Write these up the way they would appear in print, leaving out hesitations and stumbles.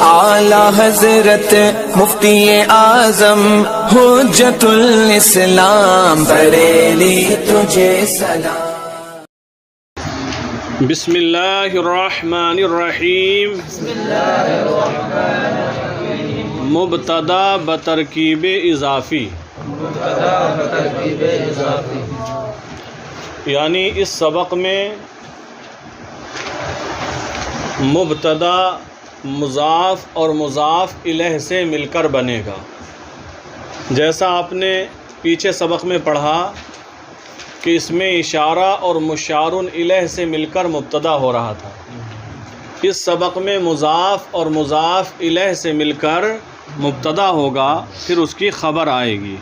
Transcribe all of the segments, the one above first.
اعلی حضرت مفتی اعظم حجت الاسلام بریلی تجھے سلام۔ بسم اللہ الرحمن الرحیم۔ مبتدا بترکیب اضافی، یعنی اس سبق میں مبتدا مضاف اور مضاف الیہ سے مل کر بنے گا۔ جیسا آپ نے پیچھے سبق میں پڑھا کہ اس میں اشارہ اور مشار الیہ سے مل کر مبتدا ہو رہا تھا، اس سبق میں مضاف اور مضاف الیہ سے مل کر مبتدا ہوگا، پھر اس کی خبر آئے گی۔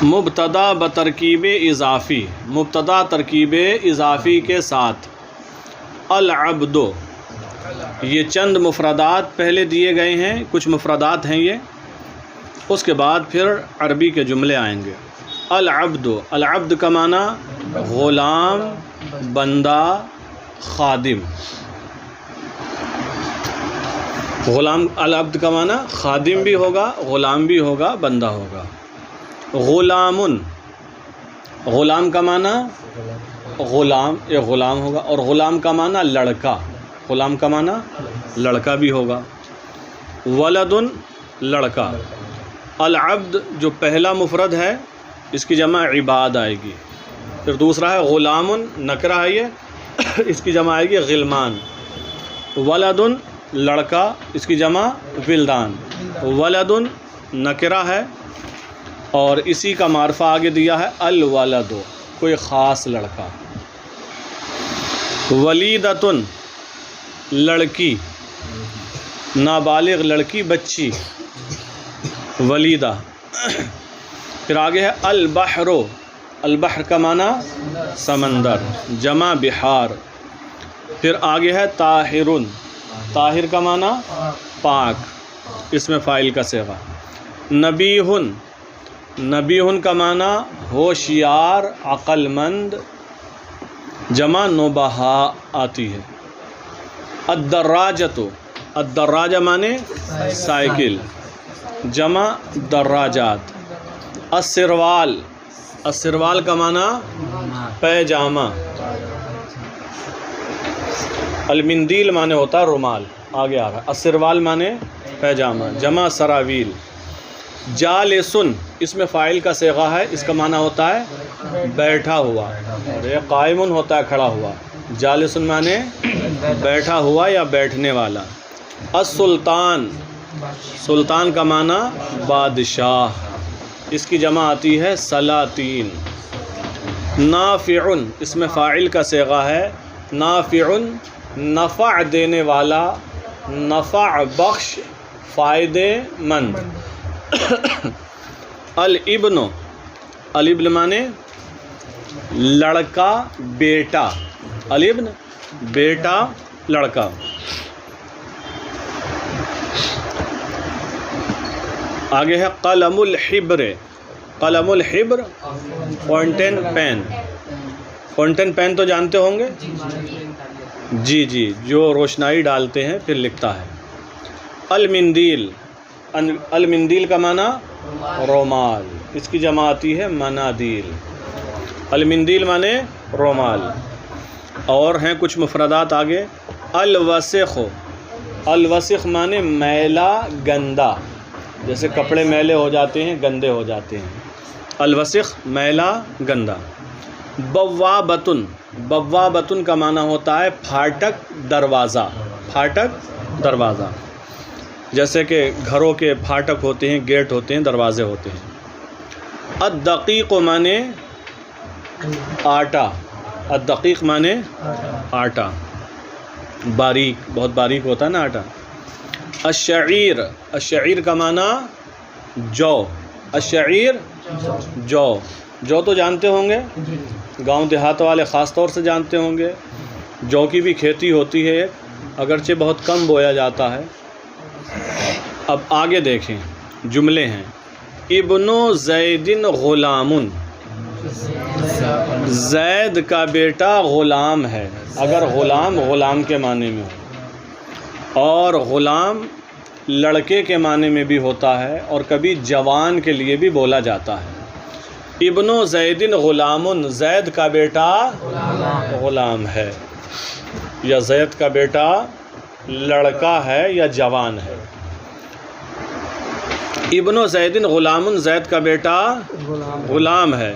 مبتدا بترکیب اضافی، مبتدا ترکیب اضافی کے ساتھ العبد، یہ چند مفردات پہلے دیے گئے ہیں، کچھ مفردات ہیں یہ، اس کے بعد پھر عربی کے جملے آئیں گے۔ العبد، العبد کا معنی غلام، بندہ، خادم۔ غلام، العبد کا معنی خادم بھی ہوگا، غلام بھی ہوگا، بندہ ہوگا۔ غلام، غلام کا معنی غلام، یہ غلام ہوگا، اور غلام کا معنی لڑکا، غلام کا معنی لڑکا بھی ہوگا۔ ولد، لڑکا۔ العبد جو پہلا مفرد ہے اس کی جمع عباد آئے گی، پھر دوسرا ہے غلام، نکرہ ہے یہ، اس کی جمع آئے گی غلمان۔ ولد، لڑکا، اس کی جمع ولدان۔ ولد نکرہ ہے اور اسی کا معرفہ آگے دیا ہے الولد، کوئی خاص لڑکا۔ ولیدتن، لڑکی، نابالغ لڑکی، بچی، ولیدہ۔ پھر آگے ہے البحر، البحر کا معنی سمندر، جمع بحار۔ پھر آگے ہے طاہر، طاہر کا معنی پاک، اس میں فاعل کا صیغہ۔ نبیہ، نبیہ کا معنی ہوشیار، عقل مند، جمع نبہا آتی ہے۔ الدراجۃ، الدراجہ معنی سائیکل، جمع دراجات۔ السروال، السروال کا معنی پیجامہ۔ المندیل معنی ہوتا ہے رومال، آگے آ رہا ہے۔ السروال معنی پیجامہ، جمع سراویل۔ جالسن، اس میں فاعل کا صیغہ ہے، اس کا معنی ہوتا ہے بیٹھا ہوا، اور یہ قائمن ہوتا ہے کھڑا ہوا۔ جالسن معنی بیٹھا ہوا یا بیٹھنے والا۔ السلطان، سلطان کا معنی بادشاہ، اس کی جمع آتی ہے سلاطین۔ نافع، اس میں فاعل کا صیغہ ہے نافع، نفع دینے والا، نفع بخش، فائدے مند۔ الابن، الابن معنی لڑکا، بیٹا، الابن بیٹا، لڑکا۔ آگے ہے قلم الحبر، قلم الحبر فونٹین پین، فونٹین پین تو جانتے ہوں گے، جی جی، جو روشنائی ڈالتے ہیں پھر لکھتا ہے۔ المندیل، المندیل کا معنی رومال، اس کی جمع آتی ہے منادیل۔ المندیل معنی رومال۔ اور ہیں کچھ مفردات آگے۔ الوسخ، الوسخ معنی میلا، گندا، جیسے کپڑے میلے ہو جاتے ہیں، گندے ہو جاتے ہیں۔ الوسخ میلا، گندا۔ بوابتن، بوابتن کا معنی ہوتا ہے پھاٹک، دروازہ، پھاٹک، دروازہ، جیسے کہ گھروں کے پھاٹک ہوتے ہیں، گیٹ ہوتے ہیں، دروازے ہوتے ہیں۔ الدقیق معنی آٹا، الدقیق معنی آٹا، باریک، بہت باریک ہوتا ہے نا آٹا۔ الشعیر، الشعیر کا معنی جو، الشعیر جو، جو تو جانتے ہوں گے، گاؤں دیہات والے خاص طور سے جانتے ہوں گے۔ جو کی بھی کھیتی ہوتی ہے، اگرچہ بہت کم بویا جاتا ہے۔ اب آگے دیکھیں، جملے ہیں۔ ابن زید غلام، زید کا بیٹا غلام ہے، اگر غلام غلام کے معنی میں ہو۔ اور غلام لڑکے کے معنی میں بھی ہوتا ہے اور کبھی جوان کے لیے بھی بولا جاتا ہے۔ ابن زید غلام، زید کا بیٹا غلام ہے، یا زید کا بیٹا لڑکا ہے یا جوان ہے۔ ابن زید غلام، زید کا بیٹا غلام ہے۔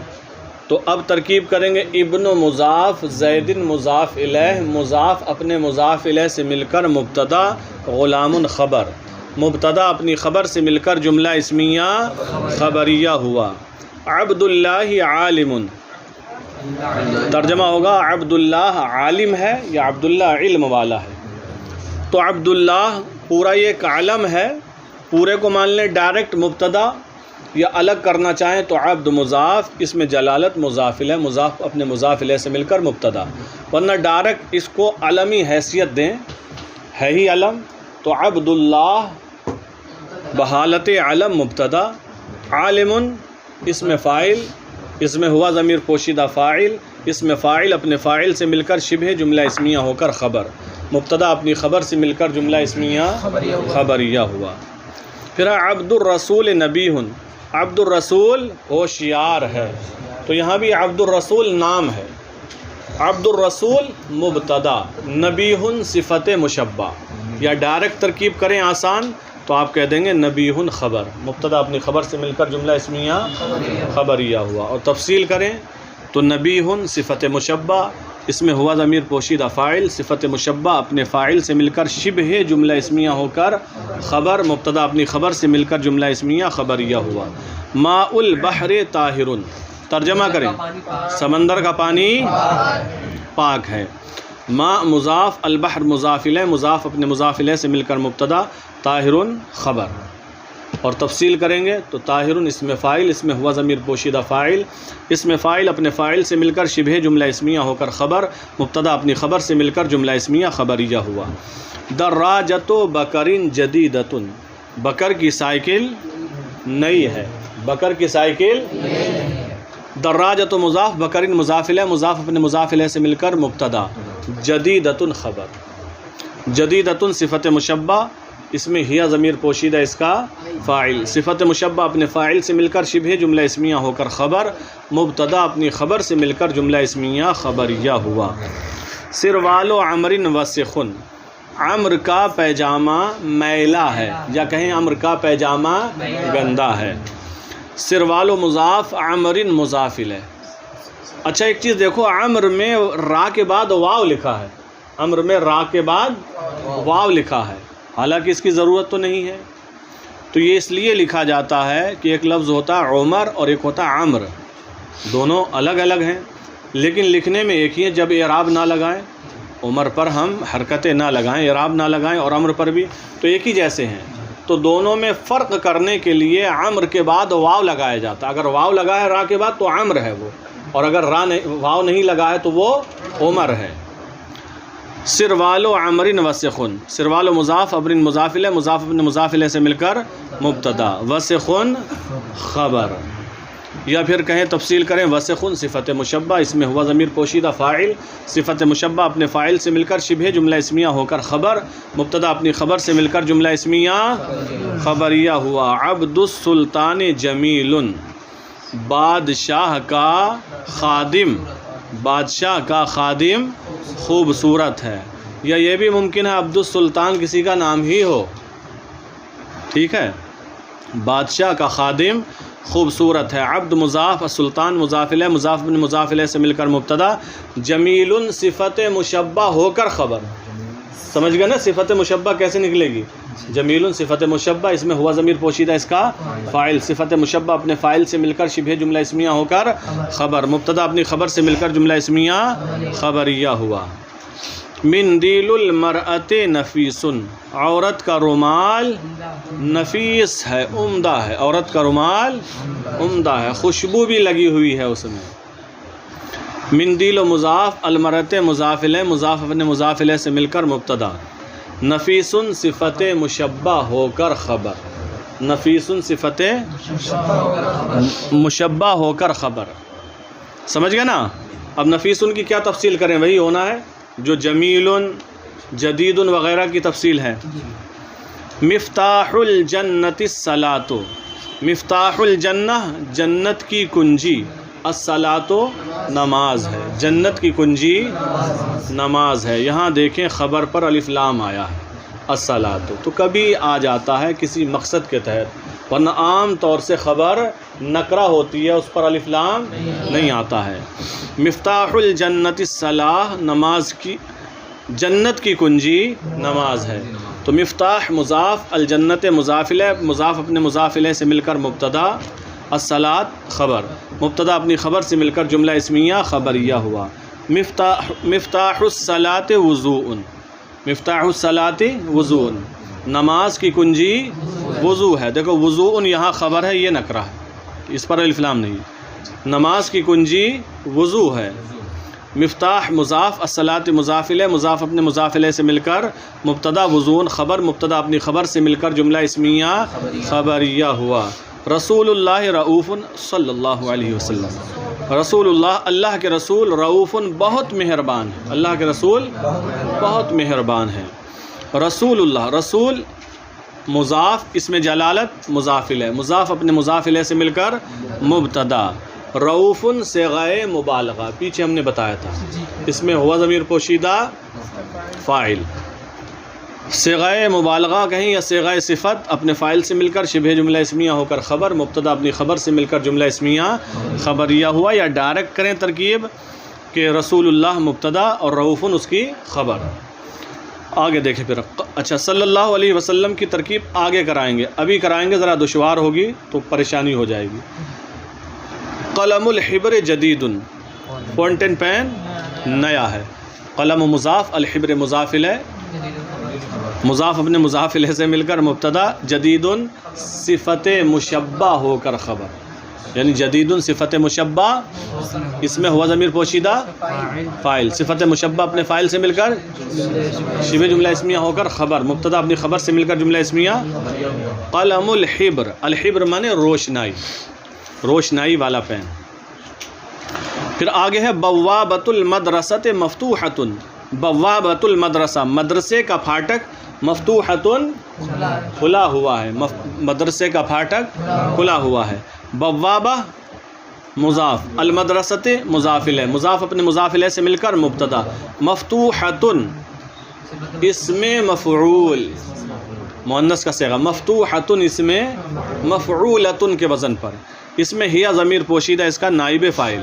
تو اب ترکیب کریں گے، ابن مضاف، زید مضاف الیہ، مضاف اپنے مضاف الیہ سے مل کر مبتدا، غلام خبر، مبتدا اپنی خبر سے مل کر جملہ اسمیہ خبریہ ہوا۔ عبد اللہ عالم، ترجمہ ہوگا عبد اللہ عالم ہے یا عبد اللہ علم والا ہے۔ تو عبد اللہ پورا یہ ایک علم ہے، پورے کو مان لیں ڈائریکٹ مبتدا، یا الگ کرنا چاہیں تو عبد مضاف، اس میں جلالت مضاف الیہ، مضاف اپنے مضاف الیہ سے مل کر مبتدا، ورنہ ڈائریکٹ اس کو علمی حیثیت دیں، ہے ہی علم، تو عبد اللہ بحالت علم مبتدا، عالم اس میں فاعل، اس میں ہوا ضمیر پوشیدہ فاعل، اس میں فاعل اپنے فاعل سے مل کر شبہ جملہ اسمیہ ہو کر خبر، مبتدا اپنی خبر سے مل کر جملہ اسمیہ خبریہ ہوا۔ پھر عبد الرسول نبی، عبد الرسول ہوشیار ہے، تو یہاں بھی عبد الرسول نام ہے، عبد الرسول مبتدا، نبی صفت مشبہ، یا ڈائریکٹ ترکیب کریں آسان تو آپ کہہ دیں گے نبی خبر، مبتدا اپنی خبر سے مل کر جملہ اسمیہ خبریہ ہوا، اور تفصیل کریں تو نبی صفت مشبہ، اس میں ہوا ضمیر پوشیدہ فاعل، صفت مشبہ اپنے فاعل سے مل کر شبہ جملہ اسمیہ ہو کر خبر، مبتدا اپنی خبر سے مل کر جملہ اسمیہ خبریہ ہوا۔ ماء البحر طاہر، ترجمہ کریں سمندر کا پانی پاک ہے۔ ماء مضاف، البحر مضاف الیہ، مضاف اپنے مضاف الیہ سے مل کر مبتدا، طاہر خبر، اور تفصیل کریں گے تو طاہر اس میں فاعل، اس میں ہوا ضمیر پوشیدہ فاعل، اس میں فاعل اپنے فاعل سے مل کر شبہ جملہ اسمیہ ہو کر خبر، مبتدا اپنی خبر سے مل کر جملہ اسمیہ خبریہ ہوا۔ دراجۃ بکر جدیدۃ، بکر کی سائیکل نئی ہے، بکر کی سائیکل، دراجۃ مضاف، بکر مضاف الیہ، مضاف اپنے مضاف الیہ سے مل کر مبتدا، جدیدۃ خبر، جدیدۃ صفت مشبہ، اس میں ہیا ضمیر پوشیدہ اس کا فاعل، صفت مشبہ اپنے فاعل سے مل کر شبہ جملہ اسمیہ ہو کر خبر، مبتدا اپنی خبر سے مل کر جملہ اسمیہ خبریہ ہوا۔ سروال عمر وسخ، عمر کا پیجامہ میلا ہے، یا کہیں عمر کا پیجامہ گندا ہے۔ سروال مضاف، عمر مضاف الیہ۔ اچھا ایک چیز دیکھو، عمر میں را کے بعد واو لکھا ہے، عمر میں را کے بعد واو لکھا ہے، حالانکہ اس کی ضرورت تو نہیں ہے، تو یہ اس لیے لکھا جاتا ہے کہ ایک لفظ ہوتا ہے عمر اور ایک ہوتا ہے عمر، دونوں الگ الگ ہیں لیکن لکھنے میں ایک ہی ہے۔ جب اعراب نہ لگائیں، عمر پر ہم حرکتیں نہ لگائیں، اعراب نہ لگائیں، اور عمر پر بھی تو ایک ہی جیسے ہیں، تو دونوں میں فرق کرنے کے لیے عمر کے بعد واو لگایا جاتا ہے۔ اگر واو لگا ہے را کے بعد تو عمر ہے وہ، اور اگر واو نہیں لگا ہے تو وہ عمر ہے۔ سروال عمر وسخ، سروال مضاف، عمر مضاف الیہ، مضاف اپنے مضاف الیہ سے مل کر مبتدا، وسخ خبر، یا پھر کہیں تفصیل کریں وسخ صفت مشبہ، اس میں ہوا ضمیر پوشیدہ فاعل، صفت مشبہ اپنے فاعل سے مل کر شبہ جملہ اسمیہ ہو کر خبر، مبتدا اپنی خبر سے مل کر جملہ اسمیہ خبریہ ہوا۔ عبد السلطان جمیل، بادشاہ کا خادم، بادشاہ کا خادم خوبصورت ہے، یا یہ بھی ممکن ہے عبد السلطان کسی کا نام ہی ہو، ٹھیک ہے، بادشاہ کا خادم خوبصورت ہے۔ عبد مضاف، السلطان مضاف الیہ، مضاف بن مضاف الیہ سے مل کر مبتدا، جمیل صفت مشبہ ہو کر خبر، سمجھ گئے نا صفت مشبہ کیسے نکلے گی؟ جمیل صفت مشبہ، اس میں ہوا ضمیر پوشیدہ اس کا فاعل، صفت مشبہ اپنے فاعل سے مل کر شبہ جملہ اسمیہ ہو کر خبر، مبتدا اپنی خبر سے مل کر جملہ اسمیہ خبریہ ہوا۔ مندیل المرأۃ نفیس، عورت کا رومال نفیس ہے، عمدہ ہے، عورت کا رومال عمدہ ہے، خوشبو بھی لگی ہوئی ہے اس میں۔ مندیل و مضاف، المرأۃ مضاف الیہ، مضاف اپنے مضاف الیہ سے مل کر مبتدا، نفیس صفت مشبہ ہو کر خبر، نفیس صفت مشبہ ہو کر خبر، سمجھ گئے نا؟ اب نفیس کی کیا تفصیل کریں، وہی ہونا ہے جو جمیل جدید وغیرہ کی تفصیل ہے. مفتاح الجنت الصلاۃ، مفتاح الجنہ جنت کی کنجی، الصلاۃ نماز ہے، جنت کی کنجی نماز ہے. یہاں دیکھیں خبر پر الف لام آیا ہے الصلاۃ، تو کبھی آ جاتا ہے کسی مقصد کے تحت، ورنہ عام طور سے خبر نکرہ ہوتی ہے، اس پر الف لام نہیں آتا ہے. مفتاح الجنت الصلاۃ، نماز کی، جنت کی کنجی نماز ہے. تو مفتاح مضاف، الجنت مضاف الیہ، مضاف اپنے مضاف الیہ سے مل کر مبتدا، الصلاۃ خبر، مبتدا اپنی خبر سے مل کر جملہ اسمیہ خبریہ ہوا. مفتاح الصلاۃ وضوء، مفتاح الصلاۃ وضوء، نماز کی کنجی وضو ہے. دیکھو وضوء یہاں خبر ہے، یہ نکرہ ہے، اس پر الف لام نہیں. نماز کی کنجی وضو ہے. مفتاح مضاف، الصلاۃ مضاف الیہ، مضاف اپنے مضاف الیہ سے مل کر مبتدا، وضوء خبر، مبتدا اپنی خبر سے مل کر جملہ اسمیہ خبریہ ہوا. رسول اللہ رؤوف صلی اللہ علیہ وسلم، رسول اللہ اللہ کے رسول، رؤوف بہت مہربان ہے، اللہ کے رسول بہت مہربان ہے. رسول اللہ، رسول مضاف، اس میں جلالت مضاف الیہ، مضاف اپنے مضاف الیہ سے مل کر مبتدا. رؤوف صیغہ مبالغہ، پیچھے ہم نے بتایا تھا، اس میں ہوا ضمیر پوشیدہ فاعل. صیغہ مبالغہ کہیں یا صیغہ صفت اپنے فاعل سے مل کر شبہ جملہ اسمیہ ہو کر خبر، مبتدا اپنی خبر سے مل کر جملہ اسمیہ خبریہ ہوا. یا ڈائریکٹ کریں ترکیب کہ رسول اللہ مبتدا اور رؤوف اس کی خبر. آگے دیکھیں پھر، اچھا صلی اللہ علیہ وسلم کی ترکیب آگے کرائیں گے، ابھی کرائیں گے ذرا دشوار ہوگی تو پریشانی ہو جائے گی. قلم الحبر جدید، فونٹین پین نیا ہے. قلم مضاف، الحبر مضاف الیہ، مضاف اپنے مضاف الیہ سے مل کر مبتدا، جدید صفت مشبہ ہو کر خبر، یعنی جدید صفت مشبہ، اس میں ہوا ضمیر پوشیدہ فاعل، صفت مشبہ اپنے فاعل سے مل کر شبہ جملہ اسمیہ ہو کر خبر، مبتدا اپنی خبر سے مل کر جملہ اسمیہ. قلم الحبر، الحبر مانے روشنائی، روشنائی والا پین. پھر آگے ہے بوابۃ المدرسۃ مفتوحۃ، بوابۃ المدرسہ مدرسے کا پھاٹک، مفتوحۃ کھلا ہوا ہے، مدرسے کا پھاٹک کھلا ہوا ہے. بوابہ مضاف، المدرسۃ مضاف الیہ، مضاف اپنے مضاف الیہ سے مل کر مبتدا. مفتوحۃ اسم مفعول، مؤنث کا صیغہ، مفتوحۃ اسم مفعولۃ کے وزن پر. اس میں ہیا ضمیر پوشیدہ، اس کا نائب فاعل،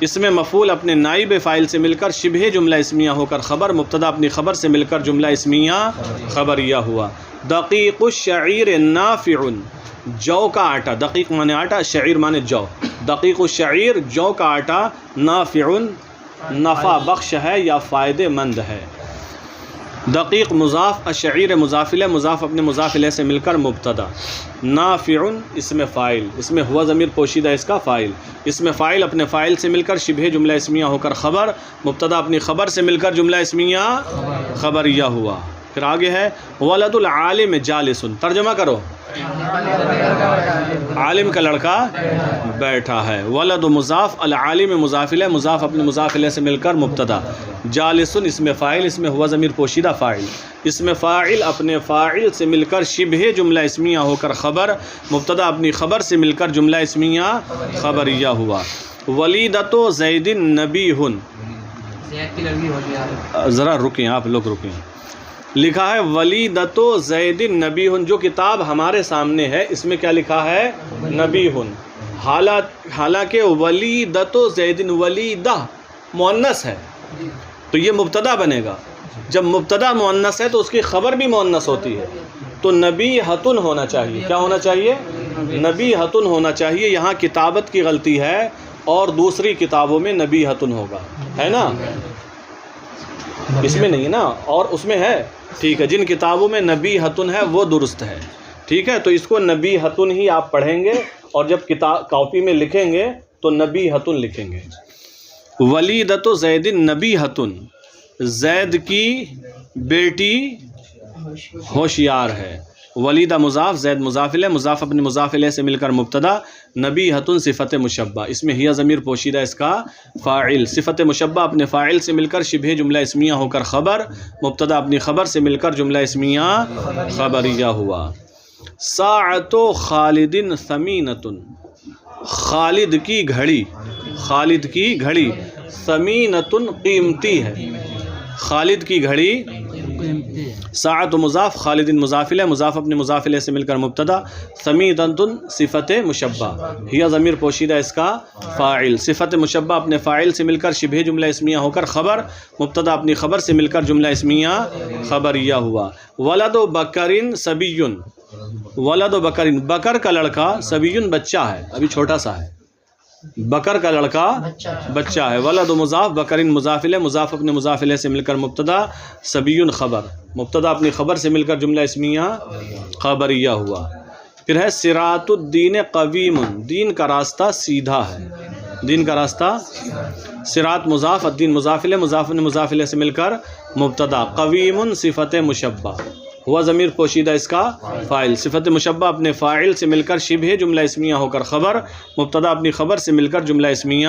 اس میں مفعول اپنے نائب فاعل سے مل کر شبہ جملہ اسمیہ ہو کر خبر، مبتدا اپنی خبر سے مل کر جملہ اسمیہ خبریہ ہوا. دقیق الشعیر نافع، جو کا آٹا، دقیق مانے آٹا، شعیر مانے جو، دقیق الشعیر جو کا آٹا، نافع نفع بخش ہے یا فائدے مند ہے. دقیق مضاف، الشعیر مضاف الیہ، مضاف اپنے مضاف الیہ سے مل کر مبتدا. نافع اس میں فاعل، اس میں ہوا ضمیر پوشیدہ اس کا فاعل، اس میں فاعل اپنے فاعل سے مل کر شبہ جملہ اسمیہ ہو کر خبر، مبتدا اپنی خبر سے مل کر جملہ اسمیہ خبریہ ہوا. پھر آگے ہے ولد العالم جالس، ترجمہ کرو، عالم کا لڑکا بیٹھا ہے. ولد مضاف، العالم مضاف الیہ، مضاف اپنے مضاف الیہ سے مل کر مبتدا. جالس اس میں فاعل، اس میں ہوا ضمیر پوشیدہ فاعل، اس میں فاعل اپنے فاعل سے مل کر شبہ جملہ اسمیہ ہو کر خبر، مبتدا اپنی خبر سے مل کر جملہ اسمیہ خبریہ ہوا. ولیدۃ زید نبیہ، ذرا رکیں آپ لوگ رکیں، لکھا ہے ولیدۃ زید نبیہ، جو کتاب ہمارے سامنے ہے اس میں کیا لکھا ہے؟ نبیہ. حالانکہ ولیدۃ زید، ولیدہ مؤنث ہے تو یہ مبتدا بنے گا. جب مبتدا مؤنث ہے تو اس کی خبر بھی مؤنث ہوتی ہے، تو نبیہۃ ہونا چاہیے. کیا ہونا چاہیے؟ نبیہۃ ہونا چاہیے. یہاں کتابت کی غلطی ہے اور دوسری کتابوں میں نبیہۃ ہوگا، ہے نا؟ اس میں نہیں نا، اور اس میں ہے، ٹھیک ہے. جن کتابوں میں نبیہۃ ہے وہ درست ہے، ٹھیک ہے. تو اس کو نبیہۃ ہی آپ پڑھیں گے، اور جب کتاب کاپی میں لکھیں گے تو نبیہۃ لکھیں گے. ولیدۃ زید نبیہۃ، زید کی بیٹی ہوشیار ہے. ولیدہ مضاف، زید مضاف الیہ، مضاف اپنے مضاف الیہ سے مل کر مبتدا، نبیہۃ صفت مشبہ، اس میں ہیہ ضمیر پوشیدہ اس کا فاعل، صفت مشبہ اپنے فاعل سے مل کر شبہ جملہ اسمیہ ہو کر خبر، مبتدا اپنی خبر سے مل کر جملہ اسمیہ خبریہ ہوا۔ ساعۃ خالد ثمینۃ، خالد کی گھڑی، خالد کی گھڑی، ثمینۃ قیمتی ہے، خالد کی گھڑی، ساعت مضاف، خالد مضاف الیہ، مضاف اپنے مضاف الیہ سے مل کر مبتدا، ثمینۃ صفت مشبہ، ہیہ ضمیر پوشیدہ اس کا فاعل، صفت مشبہ اپنے فاعل سے مل کر شبہ جملہ اسمیہ ہو کر خبر، مبتدا اپنی خبر سے مل کر جملہ اسمیہ خبریہ ہوا۔ ولد بکر صبی، ولد بکر، بکر کا لڑکا، صبی بچہ ہے، ابھی چھوٹا سا ہے، بکر کا لڑکا بچہ ہے۔ ولد مضاف، بکر مضاف الیہ، مضاف اپنے مضاف الیہ سے مل کر مبتدا، صبی خبر، مبتدا اپنی خبر سے مل کر جملہ اسمیہ خبریہ ہوا۔ پھر ہے صراط الدین قویم، دین کا راستہ سیدھا ہے، دین کا راستہ، صراط مضاف، الدین مضاف الیہ، مضاف اپنے مضاف الیہ سے مل کر مبتدا، قویم صفت مشبہ، ہوا ضمیر پوشیدہ اس کا فاعل، صفت مشبہ اپنے فاعل سے مل کر شبہ جملہ اسمیہ ہو کر خبر، مبتدا اپنی خبر سے مل کر جملہ اسمیہ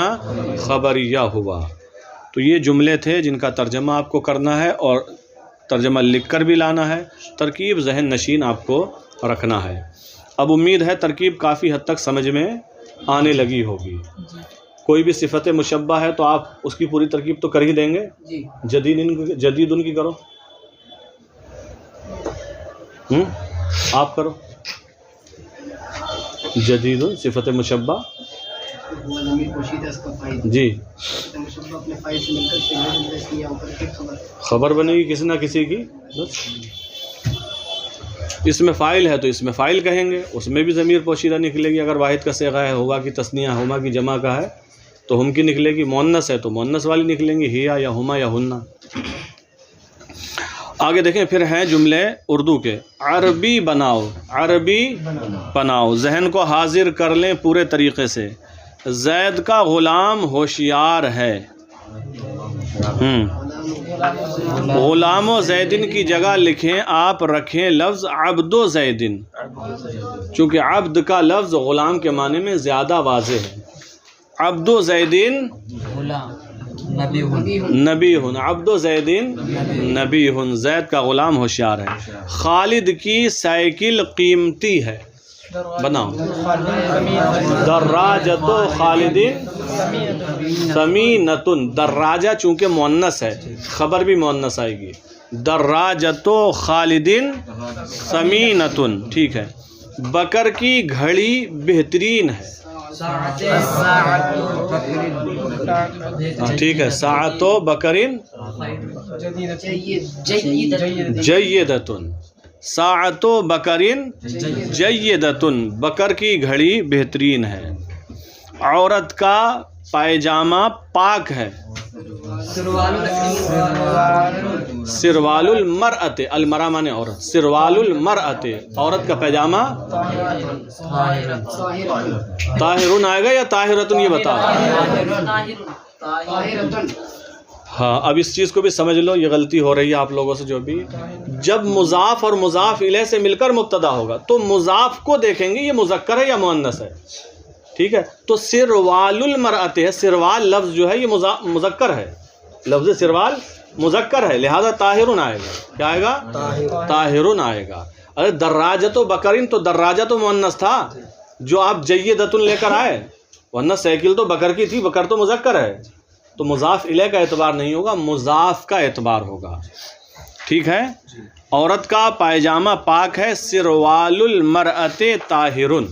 خبریہ ہوا۔ تو یہ جملے تھے جن کا ترجمہ آپ کو کرنا ہے اور ترجمہ لکھ کر بھی لانا ہے، ترکیب ذہن نشین آپ کو رکھنا ہے۔ اب امید ہے ترکیب کافی حد تک سمجھ میں آنے لگی ہوگی۔ کوئی بھی صفت مشبہ ہے تو آپ اس کی پوری ترکیب تو کر ہی دیں گے، جدید ان کی کرو، آپ کرو، جدید صفت مشبہ، جی خبر بنے گی کسی نہ کسی کی، اس میں فاعل ہے تو اس میں فاعل کہیں گے، اس میں بھی ضمیر پوشیدہ نکلے گی، اگر واحد کا صیغہ ہے، ہوگا کی تثنیہ، ہما کی جمع کا ہے تو ہم کی نکلے گی، مؤنث ہے تو مؤنث والی نکلیں گی، ہیا یا ہما یا ہننا۔ آگے دیکھیں پھر ہیں جملے اردو کے، عربی بناؤ، عربی بناؤ، ذہن کو حاضر کر لیں پورے طریقے سے۔ زید کا غلام ہوشیار ہے، غلام و زیدن کی جگہ لکھیں آپ، رکھیں لفظ عبد و زیدن، چونکہ عبد کا لفظ غلام کے معنی میں زیادہ واضح ہے۔ عبد و زیدن نبی ہن، عبد و زیدن نبی ہن، زید کا غلام ہوشیار ہے۔ خالد کی سائیکل قیمتی ہے، بناؤ، دراجۃ خالد ثمینۃ، دراجہ چونکہ مؤنث ہے خبر بھی مؤنث آئے گی، دراجۃ خالد ثمینۃ، ٹھیک ہے۔ بکر کی گھڑی بہترین ہے، ٹھیک ہے، ساعۃ بکرین جیدۃ، ساعۃ بکرین جیدۃ، بکر کی گھڑی بہترین ہے۔ عورت کا پائجامہ پاک ہے، سروال المرأۃ، المرأہ مانے عورت، سروال المرأۃ، عورت کا پائجامہ طاہرن آئے گا یا طاہرتن، یہ بتا۔ ہاں اب اس چیز کو بھی سمجھ لو، یہ غلطی ہو رہی ہے آپ لوگوں سے جو بھی، جب مضاف اور مضاف الیہ سے مل کر مبتدا ہوگا تو مضاف کو دیکھیں گے یہ مذکر ہے یا مؤنث ہے، ٹھیک ہے۔ تو سروال المرأۃ ہے، سروال لفظ جو ہے یہ مذکر ہے، لفظ سروال مذکر ہے، لہذا طاہرن آئے گا، کیا آئے گا؟ طاہرن آئے گا۔ ارے دراجۃ بکرین تو دراجہ تو مؤنث تھا جو آپ جیدۃ لے کر آئے، ورنہ سائیکل تو بکر کی تھی، بکر تو مذکر ہے، تو مضاف الیہ کا اعتبار نہیں ہوگا، مضاف کا اعتبار ہوگا، ٹھیک ہے۔ عورت کا پائجامہ پاک ہے، سروال المرأۃ طاہرن۔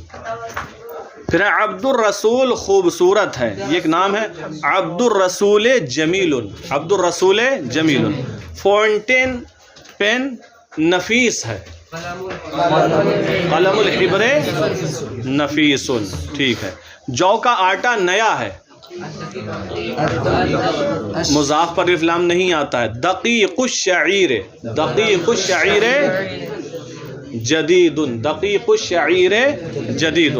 پھر عبد الرسول خوبصورت ہے، یہ ایک نام ہے، عبد الرسول جمیل، عبد الرسول جمیل۔ فونٹین پین نفیس ہے، قلم الحبر نفیس، ٹھیک ہے۔ جو کا آٹا نیا ہے، مضاف پر الف لام نہیں آتا ہے، دقیق الشعیر، دقیق الشعیر جدید، دقیق الشعیر جدید۔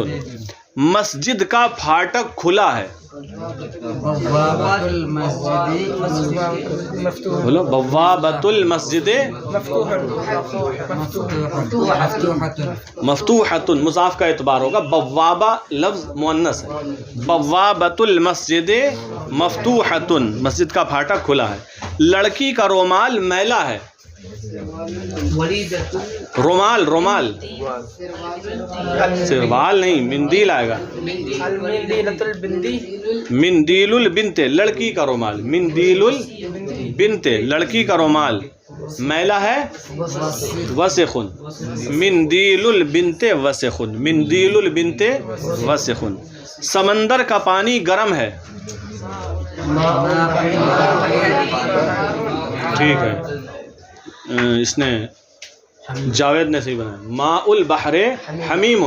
مسجد کا پھاٹک کھلا ہے، بوابۃ المسجد بولو بوابۃ المسجد مفتوحۃ، مضاف کا اعتبار ہوگا، بوابہ لفظ مؤنث ہے، بوابۃ المسجد مفتوحۃ، مسجد کا پھاٹک کھلا ہے، لڑکی کا رومال میلا ہے، رومال رومال سروال نہیں، مندیل آئے گا، مندیل البنت لڑکی کا رومال، مندیل البنت لڑکی کا رومال میلا ہے، وسخ، مندیل البنت وسخ، مندیل البنت وسخ، سمندر کا پانی گرم ہے، ٹھیک ہے، اس نے جاوید نے صحیح بنایا، ماء البحر حمیم،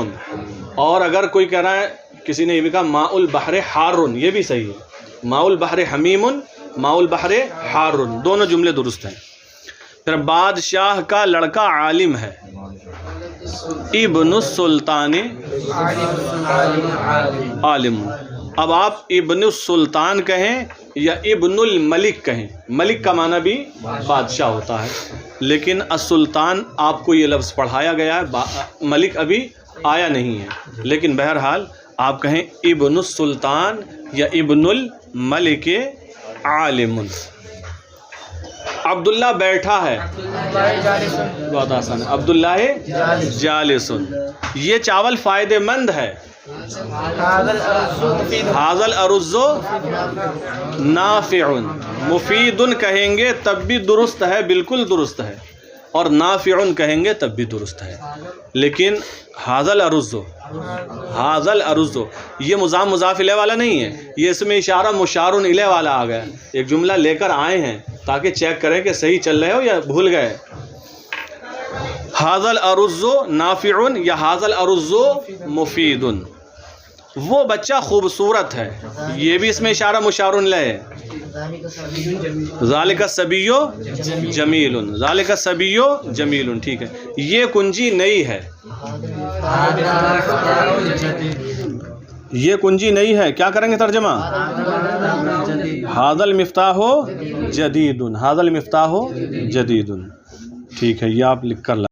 اور اگر کوئی کہہ رہا ہے کسی نے یہ بھی کہا ماء البحر حار، یہ بھی صحیح ہے، ماء البحر حمیم ماء البحر حار، دونوں جملے درست ہیں۔ پھر بادشاہ کا لڑکا عالم ہے، ابن السلطان عالم، اب آپ ابن السلطان کہیں یا ابن الملک کہیں، ملک کا معنی بھی بادشاہ ہوتا ہے، لیکن السلطان آپ کو یہ لفظ پڑھایا گیا ہے، ملک ابھی آیا نہیں ہے، لیکن بہرحال آپ کہیں ابن السلطان یا ابن الملک عالم۔ عبداللہ بیٹھا ہے، بہت آسان ہے، عبداللہ جالس، یہ چاول فائدہ مند ہے، حاضل ارز نافع، مفید کہیں گے تب بھی درست ہے، بالکل درست ہے، اور نافع کہیں گے تب بھی درست ہے، لیکن حاضل ارز، حاضل ارز یہ مضاف الیہ والا نہیں ہے، یہ اس میں اشارہ مشار الیہ والا آ گیا، ایک جملہ لے کر آئے ہیں تاکہ چیک کریں کہ صحیح چل رہے ہو یا بھول گئے۔ حاضل ارز نافع یا حاضل ارز مفید، وہ بچہ خوبصورت ہے، یہ بھی اس میں اشارہ مشار الیہ ہے، ذالک الصبی جمیل، ذالک الصبی جمیل، ٹھیک ہے، یہ کنجی نئی ہے، یہ کنجی نئی ہے، کیا کریں گے ترجمہ؟ ھذا المفتاح جدید، ھذا المفتاح جدید، ٹھیک ہے، یہ آپ لکھ کر